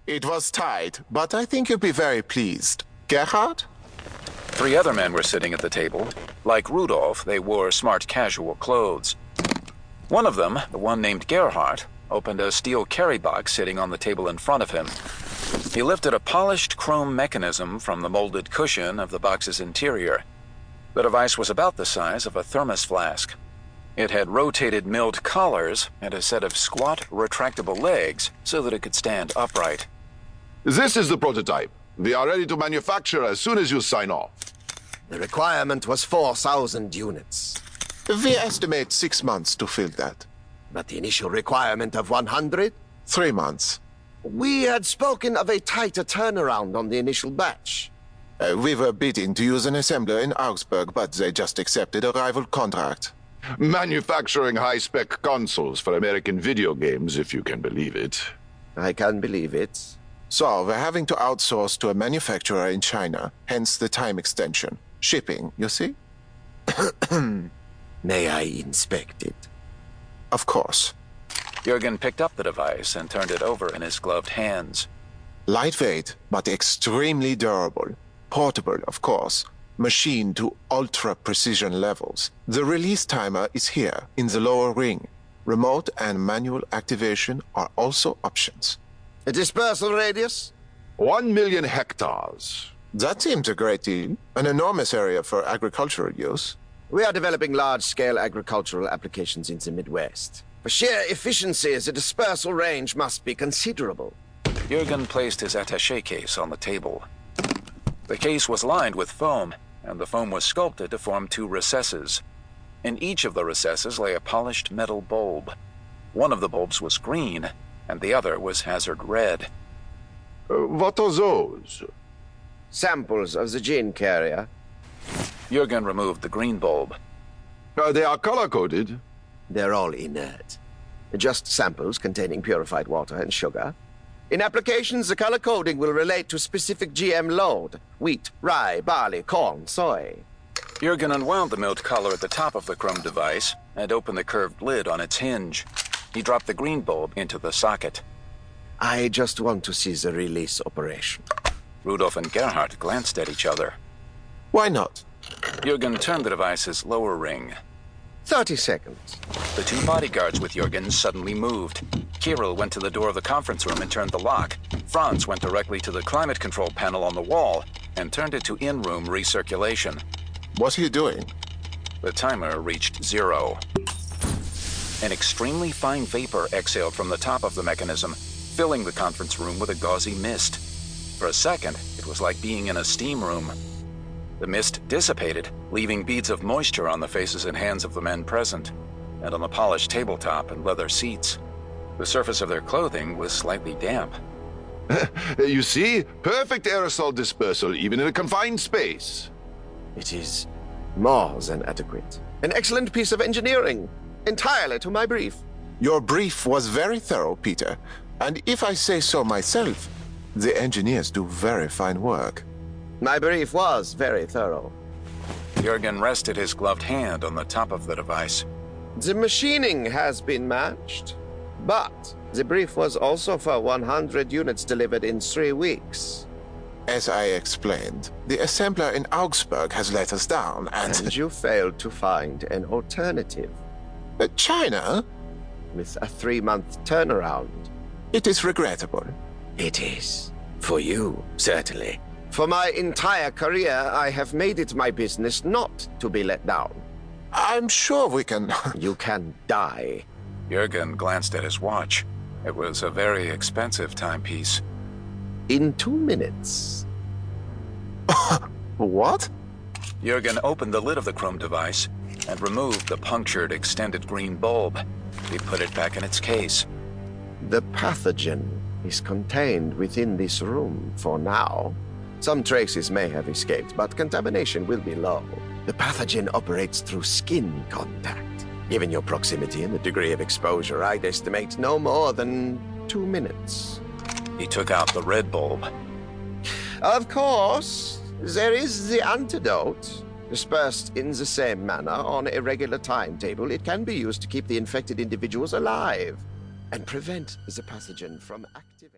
It was tight, but I think you'll be very pleased. Gerhard? 3 other men were sitting at the table. Like Rudolph, they wore smart casual clothes. One of them, the one named Gerhard, opened a steel carry box sitting on the table in front of him. He lifted a polished chrome mechanism from the molded cushion of the box's interior. The device was about the size of a thermos flask. It had rotated milled collars and a set of squat, retractable legs so that it could stand upright. This is the prototype. We are ready to manufacture as soon as you sign off. The requirement was 4,000 units. We estimate 6 months to fill that. But the initial requirement of 100? 3 months. We had spoken of a tighter turnaround on the initial batch. We were bidding to use an assembler in Augsburg, but they just accepted a rival contract. Manufacturing high-spec consoles for American video games, if you can believe it. I can believe it. So, we're having to outsource to a manufacturer in China, hence the time extension. Shipping, you see? May I inspect it? Of course. Jürgen picked up the device and turned it over in his gloved hands. Lightweight, but extremely durable. Portable, of course. Machined to ultra-precision levels. The release timer is here, in the lower ring. Remote and manual activation are also options. A dispersal radius? 1 million hectares. That seems a great deal. An enormous area for agricultural use. We are developing large-scale agricultural applications in the Midwest. For sheer efficiency, the dispersal range must be considerable. Jürgen placed his attaché case on the table. The case was lined with foam, and the foam was sculpted to form 2 recesses. In each of the recesses lay a polished metal bulb. One of the bulbs was green, and the other was hazard red. What are those? Samples of the gene carrier. Jürgen removed the green bulb. They are color-coded. They're all inert. Just samples containing purified water and sugar. In applications, the color coding will relate to specific GM load. Wheat, rye, barley, corn, soy. Jürgen unwound the milled collar at the top of the chrome device and opened the curved lid on its hinge. He dropped the green bulb into the socket. I just want to see the release operation. Rudolph and Gerhard glanced at each other. Why not? Jürgen turned the device's lower ring. 30 seconds. The 2 bodyguards with Jürgen suddenly moved. Kirill went to the door of the conference room and turned the lock. Franz went directly to the climate control panel on the wall and turned it to in-room recirculation. What's he doing? The timer reached 0. An extremely fine vapor exhaled from the top of the mechanism, filling the conference room with a gauzy mist. For a second, it was like being in a steam room. The mist dissipated, leaving beads of moisture on the faces and hands of the men present, and on the polished tabletop and leather seats. The surface of their clothing was slightly damp. You see? Perfect aerosol dispersal, even in a confined space. It is more than adequate. An excellent piece of engineering. Entirely to my brief. Your brief was very thorough, Peter. And if I say so myself, the engineers do very fine work. My brief was very thorough. Jürgen rested his gloved hand on the top of the device. The machining has been matched, but the brief was also for 100 units delivered in 3 weeks. As I explained, the assembler in Augsburg has let us down, And you failed to find an alternative. China? With a 3-month turnaround. It is regrettable. It is. For you, certainly. For my entire career, I have made it my business not to be let down. I'm sure we can... You can die. Jürgen glanced at his watch. It was a very expensive timepiece. In 2 minutes. What? Jürgen opened the lid of the chrome device and removed the punctured, extended green bulb. He put it back in its case. The pathogen is contained within this room for now. Some traces may have escaped, but contamination will be low. The pathogen operates through skin contact. Given your proximity and the degree of exposure, I'd estimate no more than 2 minutes. He took out the red bulb. Of course, there is the antidote. Dispersed in the same manner on a regular timetable, it can be used to keep the infected individuals alive and prevent the pathogen from activating.